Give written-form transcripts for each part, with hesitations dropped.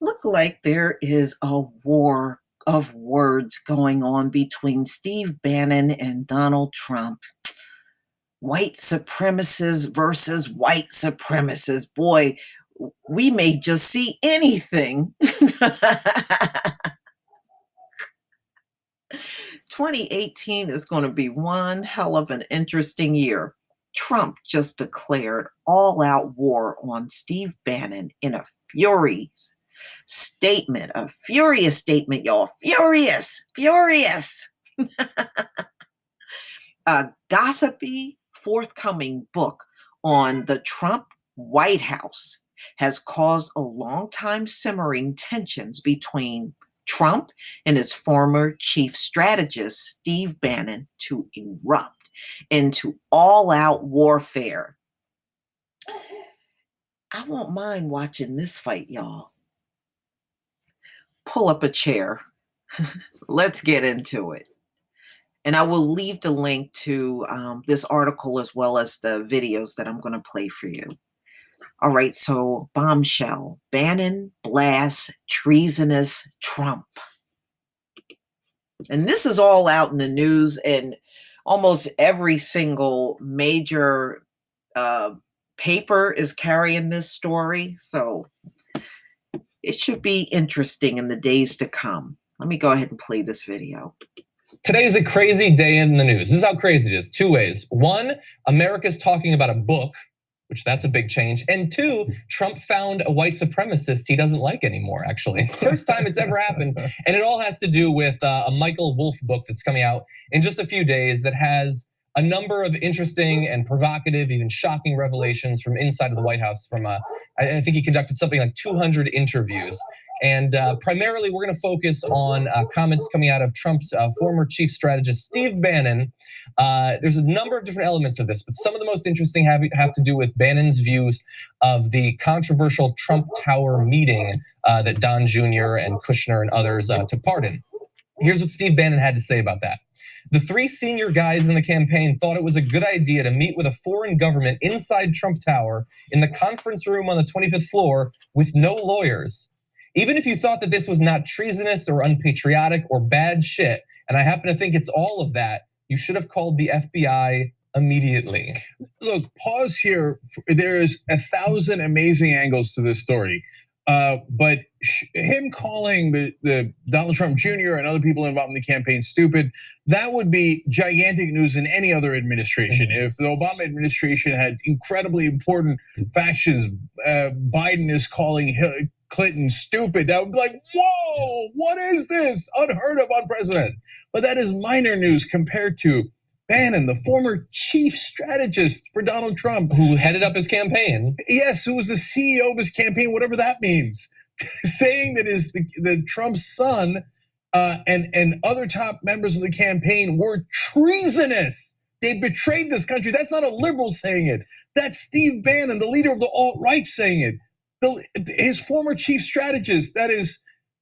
Look like there is a war of words going on between Steve Bannon and Donald Trump. White supremacists versus white supremacists. Boy, we may just see anything. 2018 is going to be one hell of an interesting year. Trump just declared all out war on Steve Bannon in a furious statement, y'all. Furious. A gossipy forthcoming book on the Trump White House has caused a long-time simmering tensions between Trump and his former chief strategist, Steve Bannon, to erupt into all-out warfare. I won't mind watching this fight, y'all. Pull up a chair. Let's get into it. And I will leave the link to this article as well as the videos that I'm going to play for you. All right, so bombshell. Bannon blasts treasonous Trump. And this is all out in the news, and almost every single major paper is carrying this story. So it should be interesting in the days to come. Let me go ahead and play this video. Today is a crazy day in the news. This is how crazy it is. Two ways. One, America's talking about a book, which that's a big change. And two, Trump found a white supremacist he doesn't like anymore, actually. First time it's ever happened. And it all has to do with a Michael Wolff book that's coming out in just a few days that has a number of interesting and provocative, even shocking revelations from inside of the White House. I think he conducted something like 200 interviews. And primarily, we're going to focus on comments coming out of Trump's former chief strategist, Steve Bannon. There's a number of different elements of this, but some of the most interesting have to do with Bannon's views of the controversial Trump Tower meeting that Don Jr. and Kushner and others took part in. Here's what Steve Bannon had to say about that. The three senior guys in the campaign thought it was a good idea to meet with a foreign government inside Trump Tower in the conference room on the 25th floor with no lawyers. Even if you thought that this was not treasonous or unpatriotic or bad shit, and I happen to think it's all of that, you should have called the FBI immediately. Look, pause here. There is 1,000 amazing angles to this story. But him calling the Donald Trump Jr. and other people involved in the campaign stupid, that would be gigantic news in any other administration. If the Obama administration had incredibly important factions, Biden is calling Clinton stupid, that would be like, whoa, what is this? Unheard of, unprecedented. But that is minor news compared to Bannon, the former chief strategist for Donald Trump. Who headed up his campaign. Yes, who was the CEO of his campaign, whatever that means. Saying that the Trump's son and other top members of the campaign were treasonous. They betrayed this country. That's not a liberal saying it. That's Steve Bannon, the leader of the alt-right, saying it. His former chief strategist.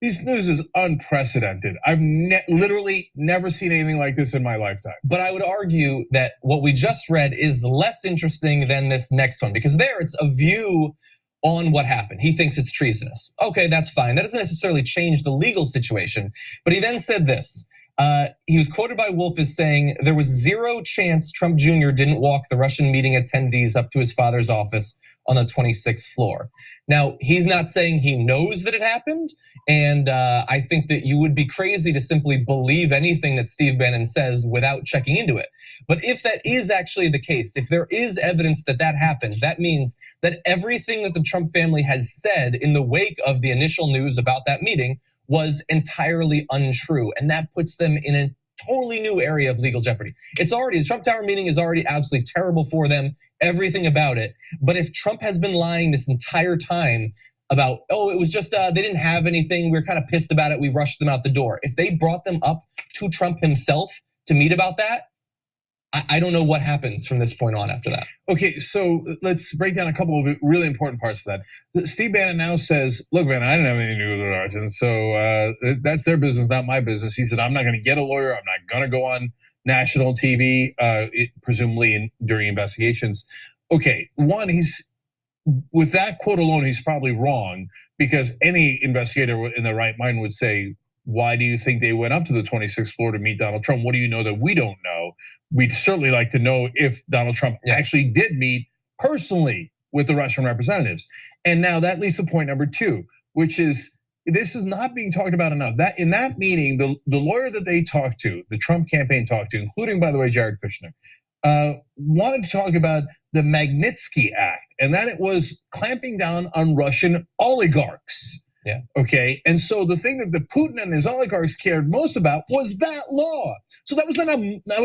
This news is unprecedented. I've literally never seen anything like this in my lifetime. But I would argue that what we just read is less interesting than this next one, because there it's a view on what happened. He thinks it's treasonous. Okay, that's fine. That doesn't necessarily change the legal situation. But he then said this. He was quoted by Wolff as saying, there was zero chance Trump Jr. didn't walk the Russian meeting attendees up to his father's office on the 26th floor. Now, he's not saying he knows that it happened. And I think that you would be crazy to simply believe anything that Steve Bannon says without checking into it. But if that is actually the case, if there is evidence that that happened, that means that everything that the Trump family has said in the wake of the initial news about that meeting was entirely untrue. And that puts them in a totally new area of legal jeopardy. The Trump Tower meeting is already absolutely terrible for them, everything about it. But if Trump has been lying this entire time about, it was just, they didn't have anything, we were kind of pissed about it, we rushed them out the door. If they brought them up to Trump himself to meet about that, I don't know what happens from this point on after that. Okay, so let's break down a couple of really important parts of that. Steve Bannon now says, look, man, I didn't have anything to do with the Russians, so that's their business, not my business. He said, I'm not gonna get a lawyer, I'm not gonna go on national TV, presumably during investigations. Okay, one, with that quote alone, he's probably wrong. because any investigator in their right mind would say, why do you think they went up to the 26th floor to meet Donald Trump? What do you know that we don't know? We'd certainly like to know if Donald Trump actually did meet personally with the Russian representatives. And now that leads to point number two, which is this is not being talked about enough. That in that meeting, the lawyer that they talked to, the Trump campaign talked to, including, by the way, Jared Kushner, wanted to talk about the Magnitsky Act, and that it was clamping down on Russian oligarchs. Yeah. Okay. And so the thing that the Putin and his oligarchs cared most about was that law. So that was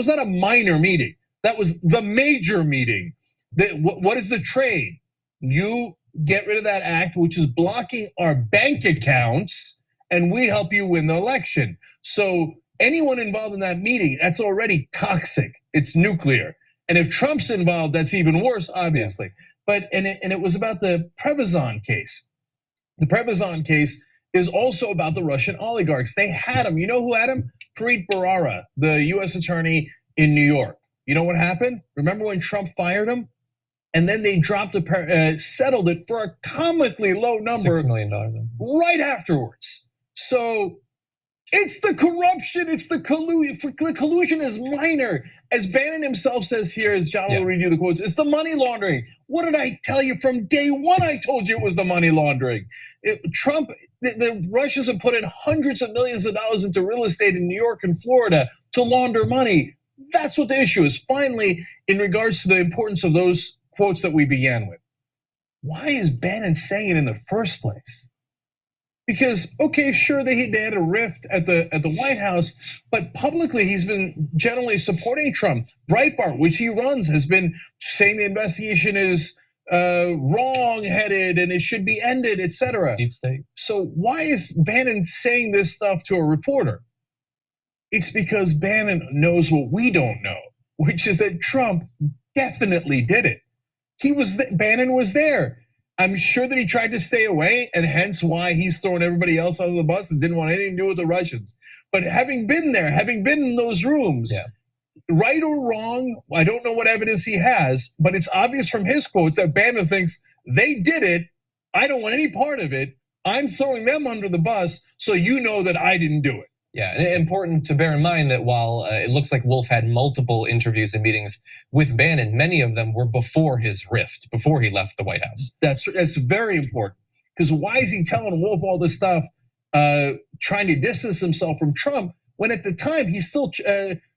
not a minor meeting. That was the major meeting. What is the trade? You get rid of that act, which is blocking our bank accounts, and we help you win the election. So anyone involved in that meeting, that's already toxic. It's nuclear. And if Trump's involved, that's even worse, obviously. But it was about the Prevezon case. The Prevezon case is also about the Russian oligarchs. They had him. You know who had him? Preet Bharara, the US attorney in New York. You know what happened? Remember when Trump fired him? And then they settled it for a comically low number. $6 million. Right afterwards. So it's the corruption, it's the collusion. The collusion is minor. As Bannon himself says here, as John will read you the quotes, it's the money laundering. What did I tell you from day one? I told you it was the money laundering. Trump, the Russians have put in hundreds of millions of dollars into real estate in New York and Florida to launder money. That's what the issue is. Finally, in regards to the importance of those quotes that we began with, why is Bannon saying it in the first place? Because, okay, sure, they had a rift at the White House, but publicly he's been generally supporting Trump. Breitbart, which he runs, has been saying the investigation is wrong-headed and it should be ended, etc. Deep state. So why is Bannon saying this stuff to a reporter? It's because Bannon knows what we don't know, which is that Trump definitely did it. Bannon was there. I'm sure that he tried to stay away, and hence why he's throwing everybody else under the bus and didn't want anything to do with the Russians. But having been there, having been in those rooms, right or wrong, I don't know what evidence he has, but it's obvious from his quotes that Bannon thinks they did it. I don't want any part of it. I'm throwing them under the bus, so you know that I didn't do it. Yeah, and important to bear in mind that while it looks like Wolf had multiple interviews and meetings with Bannon, many of them were before his rift, before he left the White House. That's very important, because why is he telling Wolf all this stuff, trying to distance himself from Trump, when at the time he's still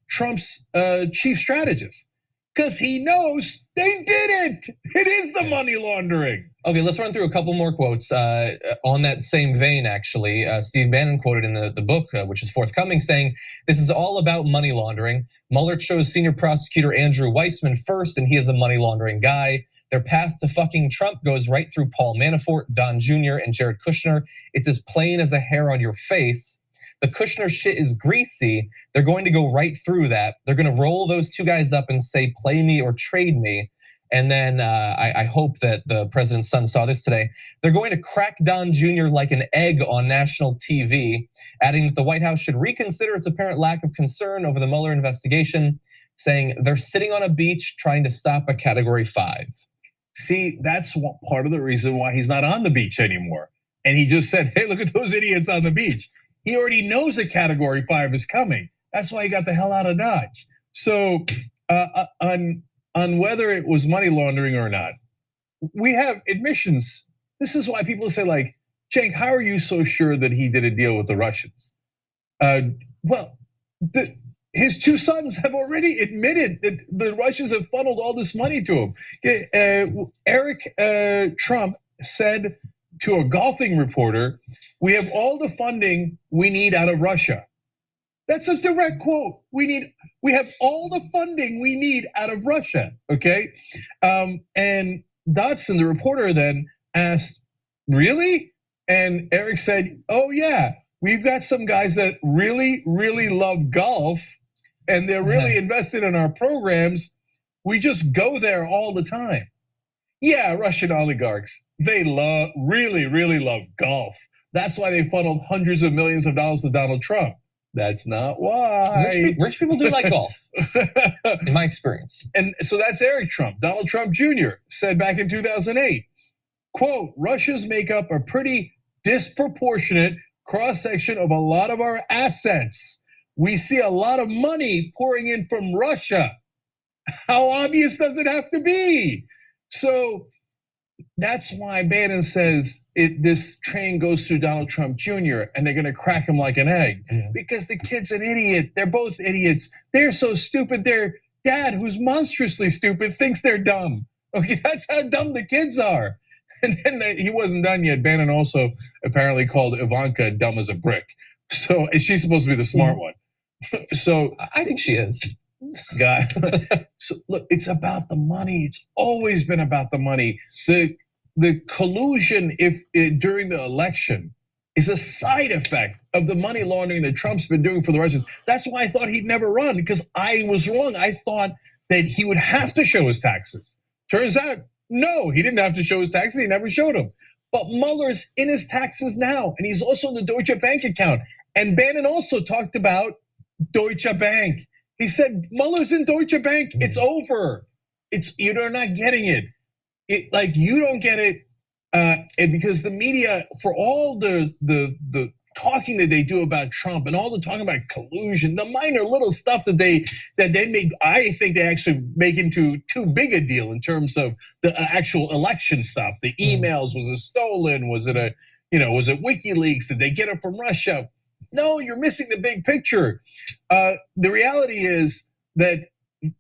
Trump's chief strategist? Because he knows they did it. It is the money laundering. Okay, let's run through a couple more quotes on that same vein, actually. Steve Bannon quoted in the book, which is forthcoming, saying, "This is all about money laundering. Mueller chose senior prosecutor Andrew Weissman first, and he is a money laundering guy. Their path to fucking Trump goes right through Paul Manafort, Don Jr., and Jared Kushner. It's as plain as a hair on your face. The Kushner shit is greasy. They're going to go right through that. They're going to roll those two guys up and say, play me or trade me." And then I hope that the president's son saw this today. They're going to crack Don Jr. like an egg on national TV, adding that the White House should reconsider its apparent lack of concern over the Mueller investigation, saying they're sitting on a beach trying to stop a Category 5. See, that's part of the reason why he's not on the beach anymore. And he just said, hey, look at those idiots on the beach. He already knows a Category 5 is coming. That's why he got the hell out of Dodge. So on whether it was money laundering or not, we have admissions. This is why people say, like, Cenk, how are you so sure that he did a deal with the Russians? His two sons have already admitted that the Russians have funneled all this money to him. Eric Trump said to a golfing reporter, "We have all the funding we need out of Russia." That's a direct quote. We have all the funding we need out of Russia, okay? And Dotson, the reporter, then asked, really? And Eric said, oh yeah, we've got some guys that really, really love golf, and they're really invested in our programs. We just go there all the time. Yeah, Russian oligarchs, they really, really love golf. That's why they funneled hundreds of millions of dollars to Donald Trump. That's not why. Rich people do like golf, in my experience. And so that's Eric Trump. Donald Trump Jr. said back in 2008, quote, Russians make up a pretty disproportionate cross-section of a lot of our assets. We see a lot of money pouring in from Russia. How obvious does it have to be? So that's why Bannon says this train goes through Donald Trump Jr. and they're gonna crack him like an egg. Because the kid's an idiot. They're both idiots. They're so stupid. Their dad, who's monstrously stupid, thinks they're dumb. Okay, that's how dumb the kids are. And then he wasn't done yet. Bannon also apparently called Ivanka dumb as a brick. So she's supposed to be the smart one. So I think she is. God. So look, it's about the money. It's always been about the money. The collusion during the election is a side effect of the money laundering that Trump's been doing for the Russians. That's why I thought he'd never run, because I was wrong. I thought that he would have to show his taxes. Turns out, no, he didn't have to show his taxes. He never showed them. But Mueller's in his taxes now, and he's also in the Deutsche Bank account. And Bannon also talked about Deutsche Bank. He said, Mueller's in Deutsche Bank. It's over. You're not getting it. Like, you don't get it, and because the media, for all the talking that they do about Trump and all the talking about collusion, the minor little stuff that they make, I think they actually make into too big a deal in terms of the actual election stuff. The emails, was it stolen? Was it was it WikiLeaks? Did they get it from Russia? No, you're missing the big picture. The reality is that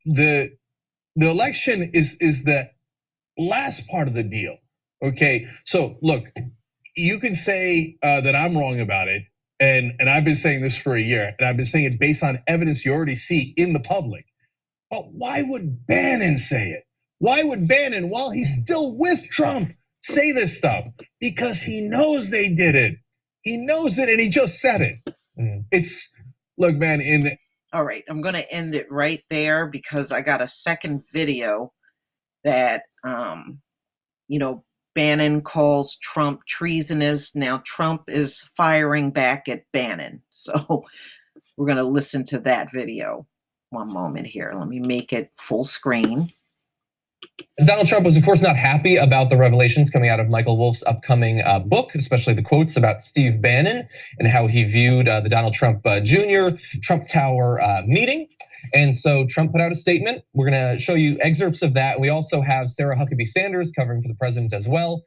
the election is the last part of the deal. Okay, so look, you can say that I'm wrong about it, and I've been saying this for a year, and I've been saying it based on evidence you already see in the public. But why would Bannon say it? Why would Bannon, while he's still with Trump, say this stuff? Because he knows they did it. He knows it, and he just said it. Look, man, all right, I'm gonna end it right there because I got a second video that, Bannon calls Trump treasonous. Now Trump is firing back at Bannon. So we're gonna listen to that video. One moment here, let me make it full screen. Donald Trump was, of course, not happy about the revelations coming out of Michael Wolff's upcoming book, especially the quotes about Steve Bannon and how he viewed the Donald Trump Jr. Trump Tower meeting. And so Trump put out a statement. We're gonna show you excerpts of that. We also have Sarah Huckabee Sanders covering for the president as well.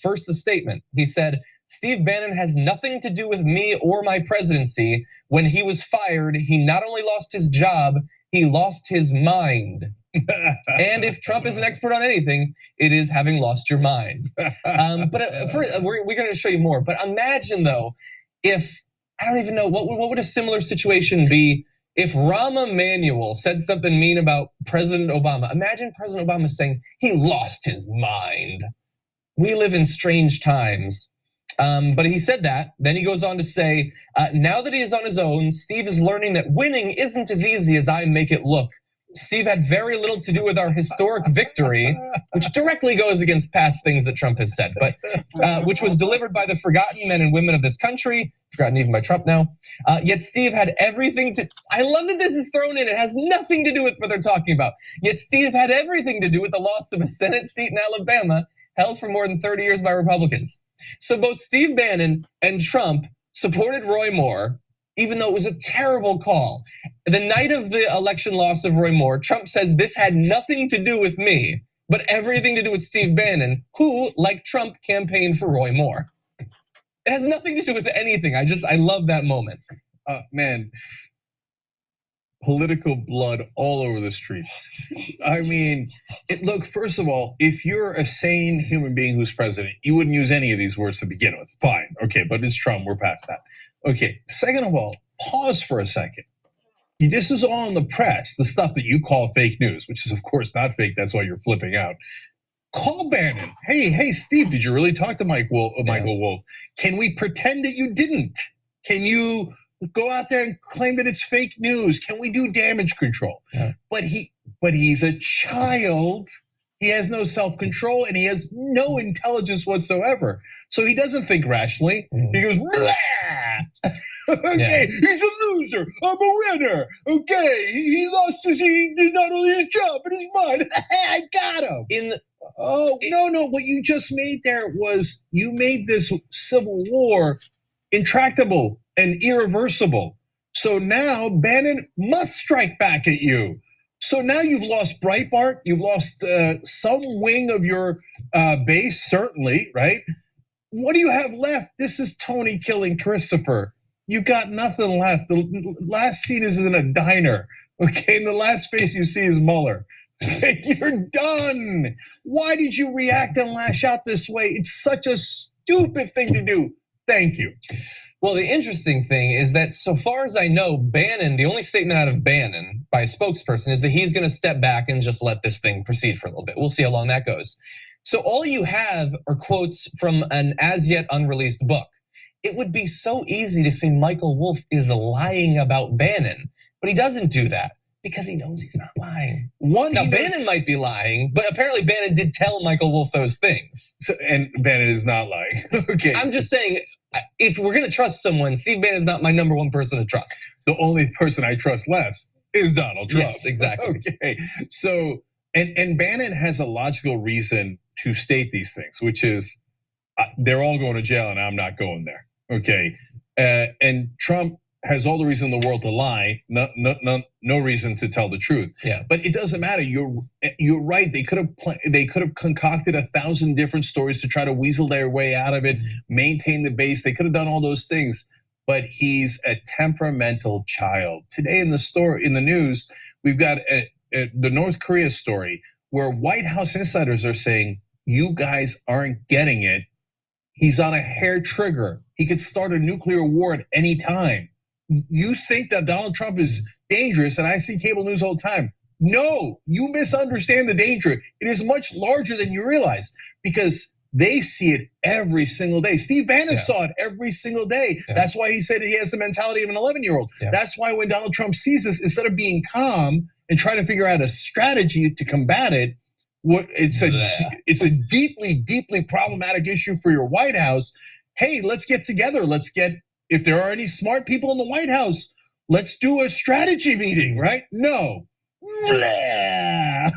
First, the statement. He said, Steve Bannon has nothing to do with me or my presidency. When he was fired, he not only lost his job, he lost his mind. And if Trump is an expert on anything, it is having lost your mind. We're going to show you more. But imagine, though, if, I don't even know, what would a similar situation be if Rahm Emanuel said something mean about President Obama? Imagine President Obama saying he lost his mind. We live in strange times. But he said that. Then he goes on to say, now that he is on his own, Steve is learning that winning isn't as easy as I make it look. Steve had very little to do with our historic victory, which directly goes against past things that Trump has said, but which was delivered by the forgotten men and women of this country, forgotten even by Trump now. Yet Steve had everything to, I love that this is thrown in, it has nothing to do with what they're talking about. Yet Steve had everything to do with the loss of a Senate seat in Alabama held for more than 30 years by Republicans. So both Steve Bannon and Trump supported Roy Moore, even though it was a terrible call. The night of the election loss of Roy Moore, Trump says this had nothing to do with me, but everything to do with Steve Bannon, who, like Trump, campaigned for Roy Moore. It has nothing to do with anything. I love that moment. Man, political blood all over the streets. I mean, look, first of all, if you're a sane human being who's president, you wouldn't use any of these words to begin with. Fine, okay, but it's Trump, we're past that. Okay, second of all, pause for a second. This is all in the press, the stuff that you call fake news, which is of course not fake, that's why you're flipping out. Call Bannon. Hey, Steve, did you really talk to Michael Wolff? Can we pretend that you didn't? Can you go out there and claim that it's fake news? Can we do damage control? Yeah. But he's a child. He has no self-control and he has no intelligence whatsoever. So he doesn't think rationally. He goes, blah! Okay, he's a loser. I'm a winner. Okay, he lost he did not only his job, but his mind. I got him. Oh, no. What you just made there was you made this civil war intractable and irreversible. So now Bannon must strike back at you. So now you've lost Breitbart, you've lost some wing of your base, certainly, right? What do you have left? This is Tony killing Christopher. You got nothing left. The last scene is in a diner, okay? And the last face you see is Mueller. You're done. Why did you react and lash out this way? It's such a stupid thing to do. Thank you. Well, the interesting thing is that so far as I know, Bannon, the only statement out of Bannon by a spokesperson is that he's gonna step back and just let this thing proceed for a little bit. We'll see how long that goes. So all you have are quotes from an as yet unreleased book. It would be so easy to say Michael Wolff is lying about Bannon, but he doesn't do that because he knows he's not lying. Now, Bannon might be lying, but apparently Bannon did tell Michael Wolff those things. And Bannon is not lying. Okay. I'm just saying, if we're gonna trust someone, Steve Bannon's not my number one person to trust. The only person I trust less is Donald Trump. Yes, exactly. Okay, so and Bannon has a logical reason to state these things, which is they're all going to jail and I'm not going there. Okay, and Trump has all the reason in the world to lie, no reason to tell the truth. Yeah, but it doesn't matter. You're right. They could have concocted 1,000 different stories to try to weasel their way out of it, maintain the base. They could have done all those things. But he's a temperamental child. Today in the news, we've got the North Korea story where White House insiders are saying, you guys aren't getting it. He's on a hair trigger. He could start a nuclear war at any time. You think that Donald Trump is dangerous, and I see cable news all the time. No, you misunderstand the danger. It is much larger than you realize because they see it every single day. Steve Bannon saw it every single day. Yeah. That's why he said he has the mentality of an 11-year-old. Yeah. That's why when Donald Trump sees this, instead of being calm and trying to figure out a strategy to combat it, it's a deeply, deeply problematic issue for your White House. Hey, let's get together. If there are any smart people in the White House, let's do a strategy meeting, right? No. Blah.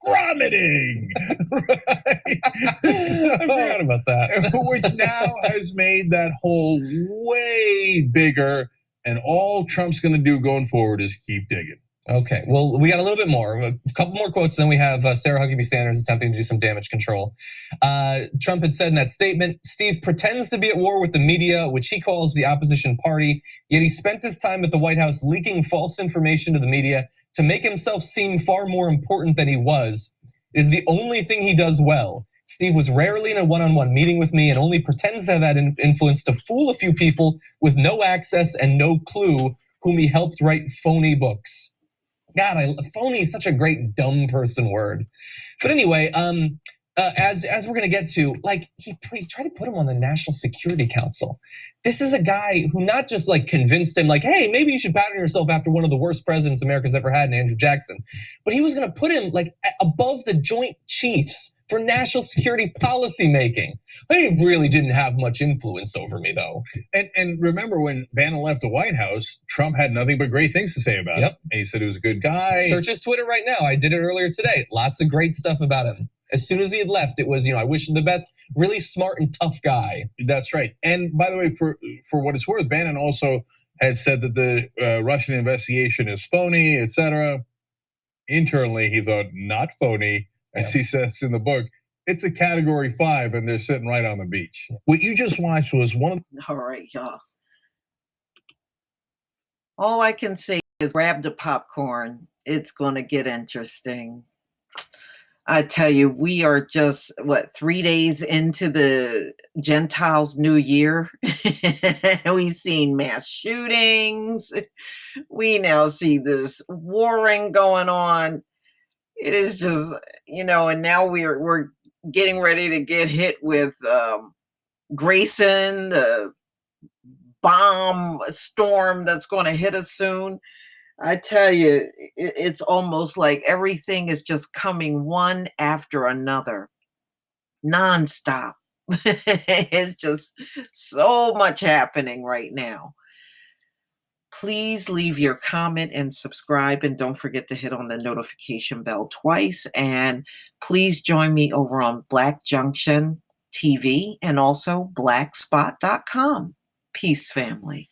Scrummeting. Right? I forgot about that. Which now has made that hole way bigger. And all Trump's gonna do going forward is keep digging. Okay, well, we got a little bit more, a couple more quotes, then we have Sarah Huckabee Sanders attempting to do some damage control. Trump had said in that statement, Steve pretends to be at war with the media, which he calls the opposition party, yet he spent his time at the White House leaking false information to the media to make himself seem far more important than he was. It is the only thing he does well. Steve was rarely in a one-on-one meeting with me and only pretends to have that influence to fool a few people with no access and no clue whom he helped write phony books. God, phony is such a great dumb person word. But anyway, as we're gonna get to, like he tried to put him on the National Security Council. This is a guy who not just like convinced him like, hey, maybe you should pattern yourself after one of the worst presidents America's ever had, Andrew Jackson. But he was gonna put him like above the Joint Chiefs for national security policy making. He really didn't have much influence over me though. And remember when Bannon left the White House, Trump had nothing but great things to say about him. And he said he was a good guy. Search his Twitter right now. I did it earlier today. Lots of great stuff about him. As soon as he had left, it was, I wish him the best, really smart and tough guy. That's right. And by the way, for what it's worth, Bannon also had said that the Russian investigation is phony, etc. Internally, he thought not phony. As he says in the book, it's a category 5 and they're sitting right on the beach. What you just watched was one of All right, y'all. All I can say is grab the popcorn. It's going to get interesting. I tell you, we are just, 3 days into the Gentiles' New Year. We've seen mass shootings. We now see this warring going on. It is just, and now we're getting ready to get hit with Grayson, the bomb storm that's going to hit us soon. I tell you, it's almost like everything is just coming one after another, nonstop. It's just so much happening right now. Please leave your comment and subscribe, and don't forget to hit on the notification bell twice. And please join me over on Black Junction TV and also blackspot.com. Peace, family.